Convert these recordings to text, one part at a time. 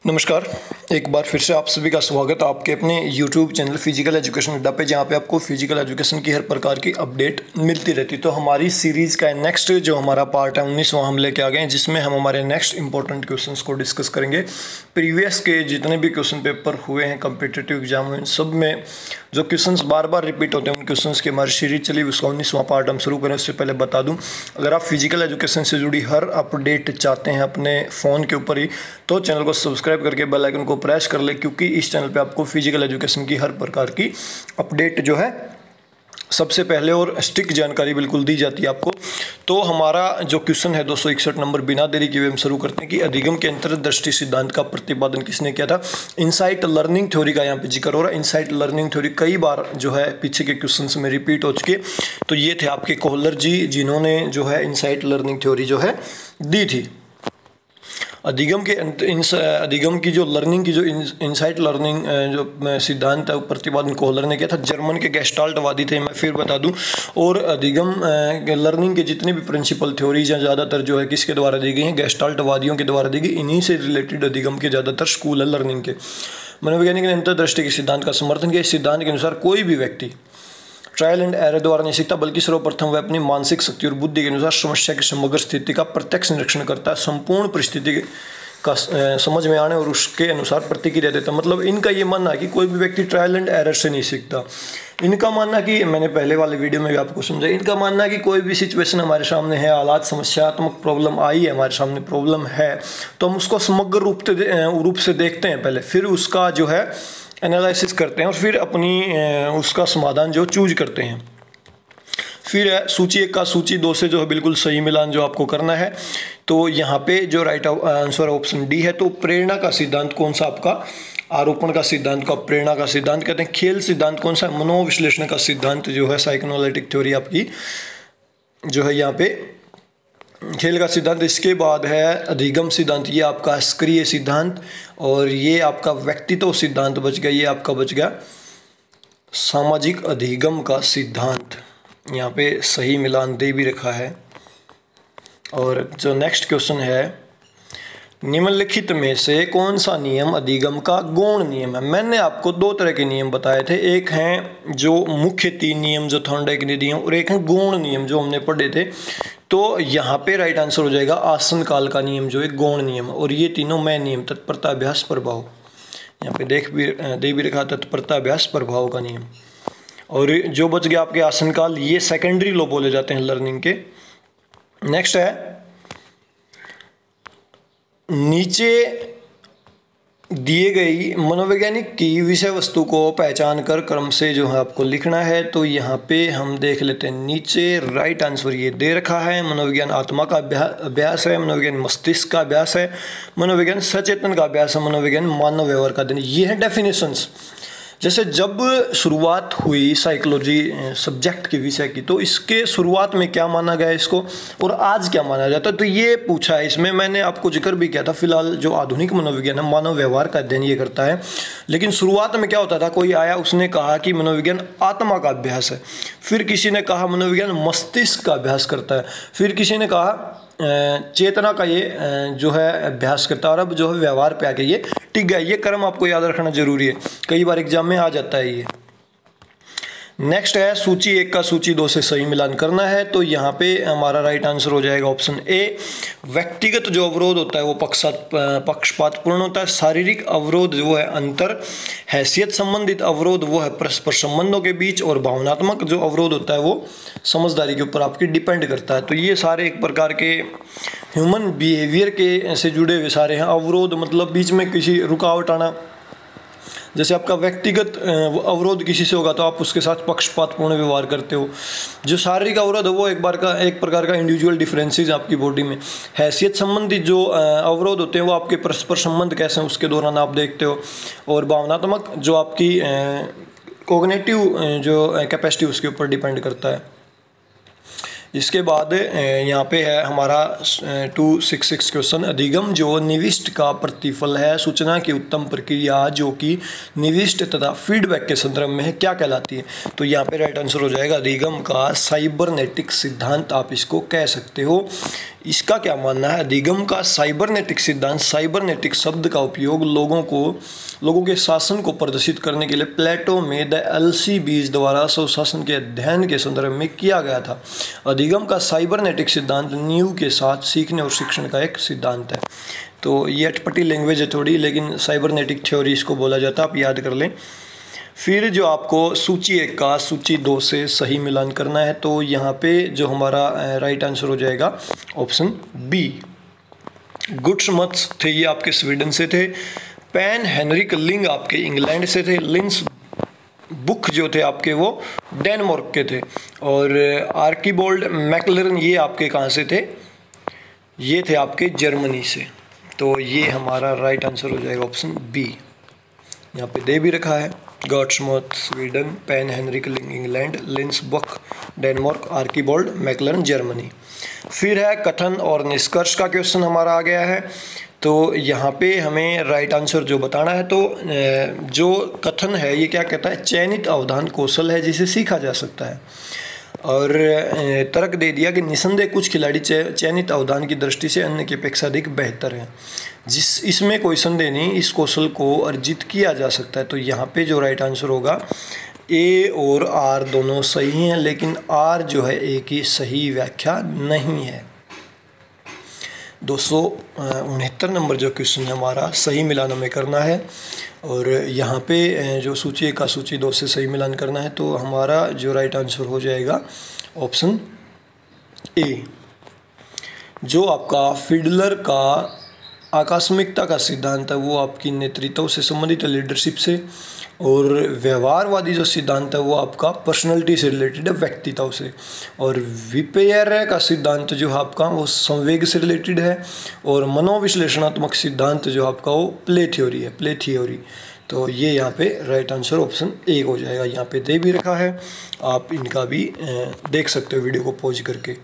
नमस्कार। एक बार फिर से आप सभी का स्वागत है आपके अपने YouTube चैनल फिजिकल एजुकेशन अड्डा पे, जहाँ पे आपको फिजिकल एजुकेशन की हर प्रकार की अपडेट मिलती रहती है। तो हमारी सीरीज़ का नेक्स्ट जो हमारा पार्ट है 19वां हम लेके आ गए हैं, जिसमें हम हमारे नेक्स्ट इंपॉर्टेंट क्वेश्चंस को डिस्कस करेंगे। प्रीवियस के जितने भी क्वेश्चन पेपर हुए हैं कम्पिटिटिव एग्जाम में, सब में जो क्वेश्चंस बार बार रिपीट होते हैं उन क्वेश्चंस की हमारी सीरीज चली, उसका 19वां पार्ट हम शुरू करें उससे पहले बता दूं, अगर आप फिजिकल एजुकेशन से जुड़ी हर अपडेट चाहते हैं अपने फ़ोन के ऊपर ही, तो चैनल को सब्सक्राइब करके बेल आइकन को प्रेस कर ले, क्योंकि इस चैनल पे आपको फिजिकल एजुकेशन की हर प्रकार की अपडेट जो है सबसे पहले और स्टिक जानकारी बिल्कुल दी जाती है आपको। तो हमारा जो क्वेश्चन है 261 नंबर, बिना देरी किए हम शुरू करते हैं कि अधिगम के अंतर्दृष्टि सिद्धांत का प्रतिपादन किसने किया था। इनसाइट लर्निंग थ्योरी का यहाँ पे जिक्र हो रहा है। इनसाइट लर्निंग थ्योरी कई बार जो है पीछे के क्वेश्चंस में रिपीट हो चुके, तो ये थे आपके कोहलर जी, जिन्होंने जो है इनसाइट लर्निंग थ्योरी जो है दी थी। अधिगम की जो लर्निंग की जो इनसाइट लर्निंग जो सिद्धांत है वो प्रतिपादन कोहलर ने किया था। जर्मन के गेस्टाल्टवादी थे, मैं फिर बता दूं। और अधिगम लर्निंग के जितने भी प्रिंसिपल थ्योरीज हैं ज़्यादातर जो है किसके द्वारा दी गई हैं, गेस्टाल्टवादियों के द्वारा दी गई। इन्हीं से रिलेटेड अधिगम के ज़्यादातर स्कूल है लर्निंग के। मनोवैज्ञानिक ने अंतर्दृष्टि के सिद्धांत का समर्थन किया। इस सिद्धांत के अनुसार कोई भी व्यक्ति ट्रायल एंड एरर द्वारा नहीं सीखता, बल्कि सर्वप्रथम वह अपनी मानसिक शक्ति और बुद्धि के अनुसार समस्या की समग्र स्थिति का प्रत्यक्ष निरीक्षण करता है, संपूर्ण परिस्थिति का समझ में आने और उसके अनुसार प्रतिक्रिया देता है। मतलब इनका ये मानना है कि कोई भी व्यक्ति ट्रायल एंड एरर से नहीं सीखता। इनका मानना कि मैंने पहले वाले वीडियो में भी आपको समझाया, इनका मानना है कि कोई भी सिचुएशन हमारे सामने है, हालात समस्यात्मक प्रॉब्लम आई है, हमारे सामने प्रॉब्लम है, तो हम उसको समग्र रूप से देखते हैं पहले, फिर उसका जो है एनालिसिस करते हैं और फिर अपनी उसका समाधान जो चूज करते हैं। फिर है सूची 1 का सूची 2 से जो है बिल्कुल सही मिलान जो आपको करना है। तो यहाँ पे जो राइट आंसर ऑप्शन डी है। तो प्रेरणा का सिद्धांत कौन सा आपका, आरोपण का सिद्धांत को आप प्रेरणा का सिद्धांत कहते हैं। खेल सिद्धांत कौन सा, मनोविश्लेषण का सिद्धांत जो है, साइकोएनालिटिक थ्योरी आपकी जो है यहाँ पे खेल का सिद्धांत। इसके बाद है अधिगम सिद्धांत, ये आपका सक्रिय सिद्धांत, और ये आपका व्यक्तित्व सिद्धांत बच गया, ये आपका बच गया सामाजिक अधिगम का सिद्धांत। यहाँ पे सही मिलान दे भी रखा है। और जो नेक्स्ट क्वेश्चन है, निम्नलिखित में से कौन सा नियम अधिगम का गौण नियम है। मैंने आपको 2 तरह के नियम बताए थे, एक हैं जो मुख्य 3 नियम जो थॉर्नडाइक ने दिए, और एक है गौण नियम जो हमने पढ़े थे। तो यहाँ पे राइट आंसर हो जाएगा आसन काल का नियम जो एक गौण नियम, और ये तीनों मैं नियम, तत्परता, अभ्यास, प्रभाव, यहाँ पे दे भी रखा तत्परता, अभ्यास, प्रभाव का नियम। और जो बच गया आपके आसन काल, ये सेकेंडरी लॉ बोले जाते हैं लर्निंग के। नेक्स्ट है, नीचे दिए गई मनोवैज्ञानिक की विषय वस्तु को पहचान कर क्रम से जो है आपको लिखना है। तो यहाँ पे हम देख लेते हैं, नीचे राइट आंसर ये दे रखा है। मनोविज्ञान आत्मा का अभ्यास है, मनोविज्ञान मस्तिष्क का अभ्यास है, मनोविज्ञान सचेतन का अभ्यास है, मनोविज्ञान मानव व्यवहार का अध्ययन। ये है डेफिनेशंस। जैसे जब शुरुआत हुई साइकोलॉजी सब्जेक्ट के विषय की, तो इसके शुरुआत में क्या माना गया इसको, और आज क्या माना जाता है, तो ये पूछा है। इसमें मैंने आपको जिक्र भी किया था, फिलहाल जो आधुनिक मनोविज्ञान है मानव व्यवहार का अध्ययन ये करता है। लेकिन शुरुआत में क्या होता था, कोई आया उसने कहा कि मनोविज्ञान आत्मा का अभ्यास है, फिर किसी ने कहा मनोविज्ञान मस्तिष्क का अभ्यास करता है, फिर किसी ने कहा चेतना का ये जो है अभ्यास करता है, और अब जो है व्यवहार पे आके ये टिक गया। ये क्रम आपको याद रखना जरूरी है, कई बार एग्जाम में आ जाता है ये। नेक्स्ट है सूची 1 का सूची 2 से सही मिलान करना है। तो यहाँ पे हमारा राइट आंसर हो जाएगा ऑप्शन ए। व्यक्तिगत जो अवरोध होता है वो पक्षपातपूर्ण होता है। शारीरिक अवरोध वो है अंतर, हैसियत संबंधित अवरोध वो है परस्पर संबंधों के बीच, और भावनात्मक जो अवरोध होता है वो समझदारी के ऊपर आपकी डिपेंड करता है। तो ये सारे एक प्रकार के ह्यूमन बिहेवियर के से जुड़े हुए सारे हैं। अवरोध मतलब बीच में किसी रुकावट आना, जैसे आपका व्यक्तिगत अवरोध किसी से होगा तो आप उसके साथ पक्षपातपूर्ण व्यवहार करते हो। जो शारीरिक अवरोध है वो एक प्रकार का इंडिविजुअल डिफरेंसेस आपकी बॉडी में। हैसियत संबंधित जो अवरोध होते हैं वो आपके परस्पर संबंध कैसे हैं उसके दौरान आप देखते हो। और भावनात्मक जो आपकी कॉग्निटिव जो कैपेसिटी उसके ऊपर डिपेंड करता है। इसके बाद यहाँ पे है हमारा 266 क्वेश्चन, अधिगम जो निविष्ट का प्रतिफल है, सूचना की उत्तम प्रक्रिया जो कि निविष्ट तथा फीडबैक के संदर्भ में है, क्या कहलाती है। तो यहाँ पे राइट आंसर हो जाएगा अधिगम का साइबरनेटिक सिद्धांत, आप इसको कह सकते हो। इसका क्या मानना है? अधिगम का साइबरनेटिक सिद्धांत, साइबरनेटिक शब्द का उपयोग लोगों के शासन को प्रदर्शित करने के लिए प्लेटो में द अल्सीबीज द्वारा स्वशासन के अध्ययन के संदर्भ में किया गया था। अधिगम का साइबरनेटिक सिद्धांत नींव के साथ सीखने और शिक्षण का एक सिद्धांत है। तो ये अटपटी लैंग्वेज है थोड़ी, लेकिन साइबरनेटिक थ्योरी इसको बोला जाता है, आप याद कर लें। फिर जो आपको सूची 1 का सूची 2 से सही मिलान करना है, तो यहाँ पे जो हमारा राइट आंसर हो जाएगा ऑप्शन बी। गुड्समत्स थे, ये आपके स्वीडन से थे। पेन हेनरिक लिंग आपके इंग्लैंड से थे। लिंस बुक जो थे आपके वो डेनमार्क के थे। और आर्कीबोल्ड मैक्लरन ये आपके कहाँ से थे? ये थे आपके जर्मनी से। तो ये हमारा राइट आंसर हो जाएगा ऑप्शन बी। यहाँ पे दे भी रखा है, गॉड्समथ स्वीडन, पेन हेनरिक लिंग इंग्लैंड, लिंस बुक डेनमार्क, आर्कीबोल्ड मैक्लरन जर्मनी। फिर है कथन और निष्कर्ष का क्वेश्चन हमारा आ गया है। तो यहाँ पे हमें राइट आंसर जो बताना है, तो जो कथन है ये क्या कहता है? चयनित अवधान कौशल है जिसे सीखा जा सकता है। और तर्क दे दिया कि निसंदेह कुछ खिलाड़ी चयनित अवधान की दृष्टि से अन्य की अपेक्षा अधिक बेहतर हैं। इसमें कोई संदेह नहीं, इस कौशल को अर्जित किया जा सकता है। तो यहाँ पे जो राइट आंसर होगा, ए और आर दोनों सही हैं, लेकिन आर जो है ए की सही व्याख्या नहीं है। 269 नंबर जो क्वेश्चन है हमारा, सही मिलान हमें करना है। और यहाँ पे जो सूची 1 का सूची 2 से सही मिलान करना है, तो हमारा जो राइट आंसर हो जाएगा ऑप्शन ए। जो आपका फिडलर का आकस्मिकता का सिद्धांत है वो आपकी नेतृत्व से संबंधित है, लीडरशिप से। और व्यवहारवादी जो सिद्धांत है वो आपका पर्सनैलिटी से रिलेटेड है, व्यक्तित्व से। और विपेयर का सिद्धांत जो है आपका वो संवेग से रिलेटेड है। और मनोविश्लेषणात्मक सिद्धांत जो आपका वो प्ले थ्योरी है, प्ले थ्योरी। तो ये यहाँ पे राइट आंसर ऑप्शन ए हो जाएगा। यहाँ पे दे भी रखा है, आप इनका भी देख सकते हो वीडियो को पॉज करके।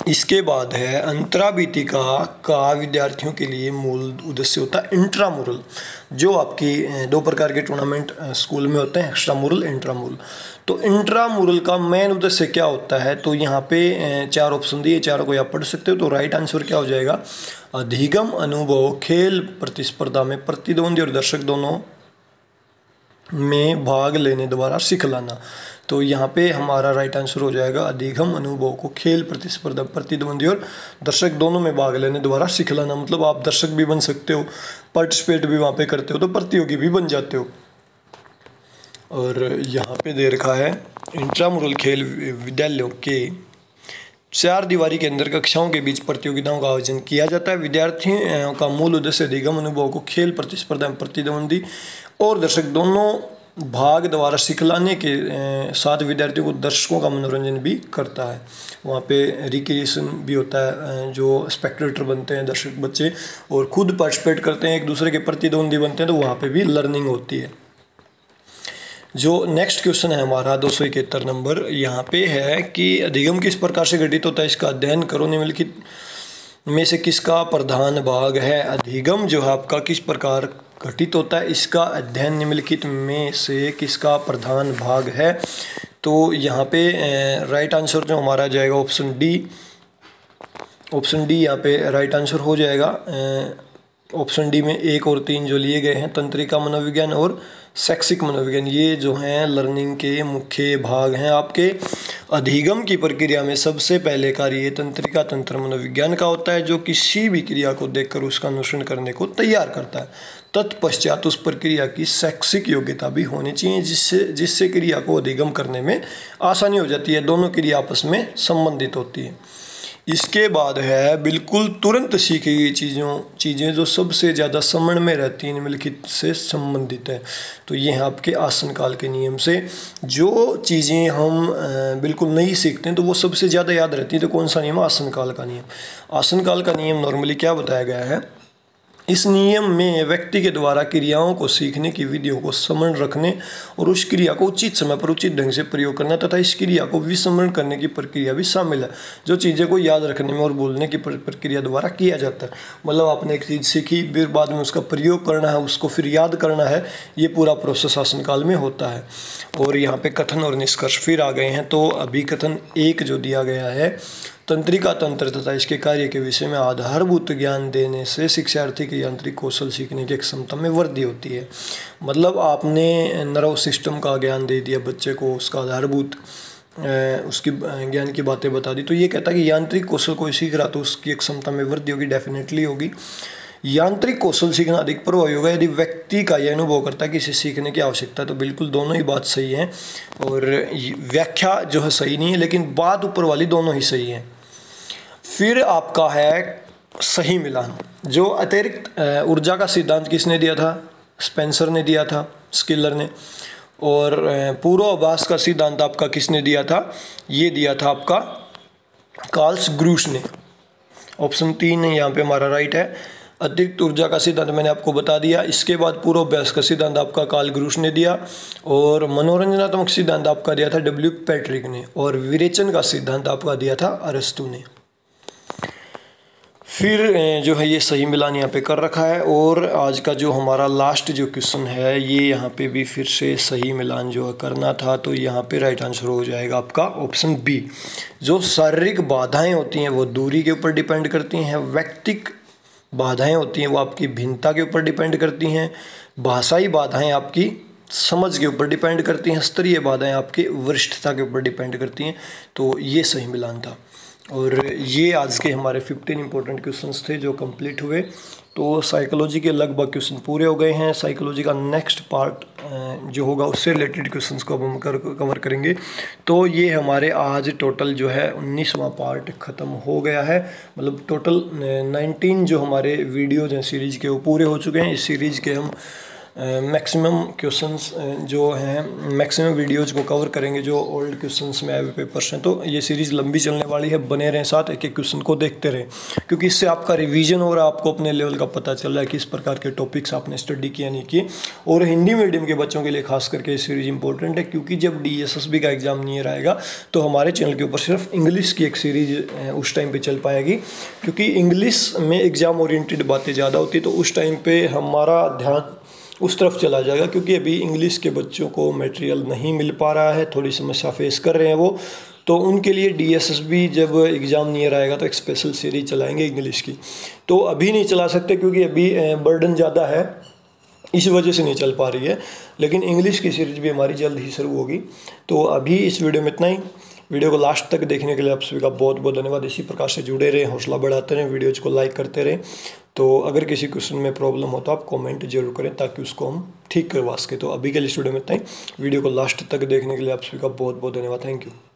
इसके बाद है अंतराबीतिका का विद्यार्थियों के लिए मूल उद्देश्य होता है इंट्रामुरल। जो आपकी 2 प्रकार के टूर्नामेंट स्कूल में होते हैं, एक्स्ट्रामुरल, इंट्रामुरल। तो इंट्रामुरल का मेन उद्देश्य क्या होता है? तो यहाँ पे 4 ऑप्शन दिए, चारों को आप पढ़ सकते हो। तो राइट आंसर क्या हो जाएगा? अधिगम, अनुभव, खेल प्रतिस्पर्धा में प्रतिद्वंदी और दर्शक दोनों में भाग लेने द्वारा सिखलाना। तो यहाँ पे हमारा राइट आंसर हो जाएगा अधिगम अनुभव को खेल प्रतिस्पर्धा, प्रतिद्वंदी और दर्शक दोनों में भाग लेने द्वारा सिखलाना। मतलब आप दर्शक भी बन सकते हो, पार्टिसिपेट भी वहाँ पे करते हो, तो प्रतियोगी भी बन जाते हो। और यहाँ पे दे रखा है इंट्रामुरल खेल विद्यालयों के 4 दीवारी के अंदर कक्षाओं के बीच प्रतियोगिताओं का आयोजन किया जाता है। विद्यार्थियों का मूल उद्देश्य अधिगम अनुभव को खेल प्रतिस्पर्धा में प्रतिद्वंदी और दर्शक दोनों भाग द्वारा सिखलाने के साथ विद्यार्थियों को दर्शकों का मनोरंजन भी करता है। वहाँ पे रिक्रिएशन भी होता है, जो स्पेक्टेटर बनते हैं दर्शक बच्चे और खुद पार्टिसिपेट करते हैं, एक दूसरे के प्रतिद्वंदी बनते हैं, तो वहाँ पे भी लर्निंग होती है। जो नेक्स्ट क्वेश्चन है हमारा 271 नंबर, यहाँ पे है कि अधिगम किस प्रकार से घटित होता है, इसका अध्ययन करो। निम्नलिखित में से किसका प्रधान भाग है? अधिगम जो है आपका किस प्रकार घटित होता है, इसका अध्ययन निम्नलिखित में से किसका प्रधान भाग है? तो यहाँ पे राइट आंसर जो हमारा जाएगा ऑप्शन डी। ऑप्शन डी यहाँ पे राइट आंसर हो जाएगा। ऑप्शन डी में 1 और 3 जो लिए गए हैं, तंत्रिका मनोविज्ञान और शैक्षिक मनोविज्ञान, ये जो हैं लर्निंग के मुख्य भाग हैं आपके। अधिगम की प्रक्रिया में सबसे पहले कार्य तंत्रिका तंत्र मनोविज्ञान का होता है, जो किसी भी क्रिया को देखकर उसका अनुसरण करने को तैयार करता है। तत्पश्चात उस प्रक्रिया की शैक्षिक योग्यता भी होनी चाहिए, जिससे क्रिया को अधिगम करने में आसानी हो जाती है। दोनों क्रिया आपस में संबंधित होती है। इसके बाद है बिल्कुल तुरंत सीखी गई चीज़ें जो सबसे ज़्यादा समझ में रहती हैं, निम्नलिखित से संबंधित है। तो ये हैं आपके आसन काल के नियम से। जो चीज़ें हम बिल्कुल नहीं सीखते हैं तो वो सबसे ज़्यादा याद रहती है। तो कौन सा नियम? आसन काल का नियम। आसन काल का नियम नॉर्मली क्या बताया गया है? इस नियम में व्यक्ति के द्वारा क्रियाओं को सीखने की विधियों को स्मरण रखने और उस क्रिया को उचित समय पर उचित ढंग से प्रयोग करना तथा इस क्रिया को विस्मरण करने की प्रक्रिया भी शामिल है। जो चीज़ें को याद रखने में और बोलने की प्रक्रिया द्वारा किया जाता है। मतलब आपने एक चीज़ सीखी, फिर बाद में उसका प्रयोग करना है, उसको फिर याद करना है, ये पूरा प्रोसेस आसन काल में होता है। और यहाँ पे कथन और निष्कर्ष फिर आ गए हैं। तो अभी कथन 1 जो दिया गया है, तंत्रिका तंत्र तथा इसके कार्य के विषय में आधारभूत ज्ञान देने से शिक्षार्थी के यांत्रिक कौशल सीखने की क्षमता में वृद्धि होती है। मतलब आपने नर्व सिस्टम का ज्ञान दे दिया बच्चे को, उसका आधारभूत उसकी ज्ञान की बातें बता दी, तो ये कहता है कि यांत्रिक कौशल कोई सीख रहा तो उसकी क्षमता में वृद्धि होगी, डेफिनेटली होगी। यांत्रिक कौशल सीखना अधिक प्रभावी होगा यदि व्यक्ति का यह अनुभव करता है कि इसे सीखने की आवश्यकता है। तो बिल्कुल दोनों ही बात सही है, और व्याख्या जो है सही नहीं है, लेकिन बात ऊपर वाली दोनों ही सही है। फिर आपका है सही मिलान। जो अतिरिक्त ऊर्जा का सिद्धांत किसने दिया था? स्पेंसर ने दिया था, स्किलर ने। और पूर्वाभास का सिद्धांत आपका किसने दिया था? ये दिया था आपका कार्ल ग्रूश ने। ऑप्शन 3 यहाँ पे हमारा राइट है। अतिरिक्त ऊर्जा का सिद्धांत मैंने आपको बता दिया। इसके बाद पूर्वाभास का सिद्धांत आपका कार्ल ग्रूश ने दिया, और मनोरंजनात्मक सिद्धांत आपका दिया था डब्ल्यू पैट्रिक ने, और विरेचन का सिद्धांत आपका दिया था अरस्तु ने। फिर जो है ये सही मिलान यहाँ पे कर रखा है। और आज का जो हमारा लास्ट जो क्वेश्चन है, ये यहाँ पे भी फिर से सही मिलान जो है करना था, तो यहाँ पे राइट आंसर हो जाएगा आपका ऑप्शन बी। जो शारीरिक बाधाएं होती हैं वो दूरी के ऊपर डिपेंड करती हैं, व्यक्तिक बाधाएं होती हैं वो आपकी भिन्नता के ऊपर डिपेंड करती हैं, भाषाई बाधाएं आपकी समझ के ऊपर डिपेंड करती हैं, स्तरीय बाधाएं आपकी वरिष्ठता के ऊपर डिपेंड करती हैं। तो ये सही मिलान था। और ये आज के हमारे 15 इंपॉर्टेंट क्वेश्चंस थे जो कंप्लीट हुए। तो साइकोलॉजी के लगभग क्वेश्चन पूरे हो गए हैं। साइकोलॉजी का नेक्स्ट पार्ट जो होगा उससे रिलेटेड क्वेश्चंस को हम कवर करेंगे। तो ये हमारे आज टोटल जो है 19वां पार्ट ख़त्म हो गया है। मतलब टोटल 19 जो हमारे वीडियोज़ हैं सीरीज़ के वो पूरे हो चुके हैं। इस सीरीज़ के हम मैक्सिमम क्वेश्चंस जो हैं, मैक्सिमम वीडियोज़ को कवर करेंगे जो ओल्ड क्वेश्चंस में आए हुए पेपर्स हैं। तो ये सीरीज़ लंबी चलने वाली है, बने रहें साथ, एक एक क्वेश्चन को देखते रहें, क्योंकि इससे आपका रिवीजन हो रहा है, आपको अपने लेवल का पता चल रहा है कि इस प्रकार के टॉपिक्स आपने स्टडी किया नहीं किए। और हिंदी मीडियम के बच्चों के लिए खास करके ये सीरीज़ इंपॉर्टेंट है, क्योंकि जब DSSB का एग्ज़ाम नियर आएगा तो हमारे चैनल के ऊपर सिर्फ इंग्लिश की एक सीरीज़ उस टाइम पर चल पाएगी, क्योंकि इंग्लिश में एग्ज़ाम ओरिएंटेड बातें ज़्यादा होती है। तो उस टाइम पर हमारा ध्यान उस तरफ चला जाएगा, क्योंकि अभी इंग्लिश के बच्चों को मटेरियल नहीं मिल पा रहा है, थोड़ी समस्या फेस कर रहे हैं वो। तो उनके लिए DSSB जब एग्ज़ाम नियर आएगा तो एक स्पेशल सीरीज चलाएंगे इंग्लिश की। तो अभी नहीं चला सकते क्योंकि अभी बर्डन ज़्यादा है, इस वजह से नहीं चल पा रही है, लेकिन इंग्लिश की सीरीज भी हमारी जल्द ही शुरू होगी। तो अभी इस वीडियो में इतना ही। वीडियो को लास्ट तक देखने के लिए आप सभी का बहुत बहुत धन्यवाद। इसी प्रकार से जुड़े रहें, हौसला बढ़ाते रहें, वीडियोज़ को लाइक करते रहें। तो अगर किसी क्वेश्चन में प्रॉब्लम हो तो आप कमेंट जरूर करें ताकि उसको हम ठीक करवा सकें। तो अभी के लिए इस वीडियो में इतना ही। वीडियो को लास्ट तक देखने के लिए आप सभी का बहुत बहुत धन्यवाद। Thank you.